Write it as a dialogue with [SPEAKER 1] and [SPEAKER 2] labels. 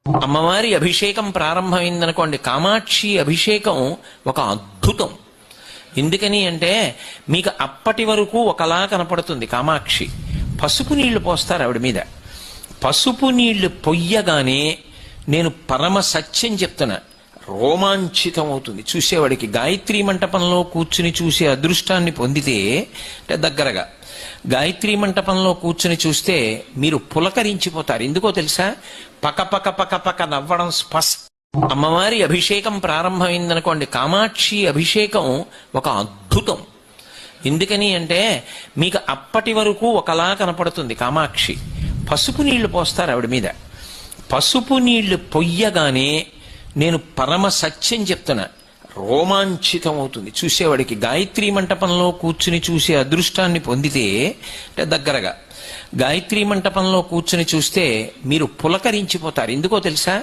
[SPEAKER 1] అమ్మవారి అభిషేకం ప్రారంభమైందనుకోండి, కామాక్షి అభిషేకం ఒక అద్భుతం. ఎందుకని అంటే మీకు అప్పటి వరకు ఒకలా కనపడుతుంది కామాక్షి. పసుపు నీళ్లు పోస్తారు ఆవిడ మీద. పసుపు నీళ్లు పొయ్యగానే నేను పరమ సత్యం చెప్తున్నా, రోమాంచితం అవుతుంది చూసేవాడికి. గాయత్రీ మంటపంలో కూర్చుని చూసే అదృష్టాన్ని పొందితే, అంటే దగ్గరగా గాయత్రీ మంటపంలో కూర్చుని చూస్తే మీరు పులకరించిపోతారు. ఎందుకో తెలుసా? పక పక పక పక నవ్వడం స్పష్టం. అమ్మవారి అభిషేకం ప్రారంభమైందనుకోండి, కామాక్షి అభిషేకం ఒక అద్భుతం. ఎందుకని అంటే మీకు అప్పటి వరకు ఒకలా కనపడుతుంది కామాక్షి. పసుపు నీళ్లు పోస్తారు ఆవిడ మీద. పసుపు నీళ్లు పొయ్యగానే నేను పరమ సత్యం చెప్తున్నా, రోమాంచితం అవుతుంది చూసేవాడికి. గాయత్రీ మంటపంలో కూర్చుని చూసే అదృష్టాన్ని పొందితే, అంటే దగ్గరగా గాయత్రీ మంటపంలో కూర్చుని చూస్తే మీరు పులకరించిపోతారు. ఎందుకో తెలుసా?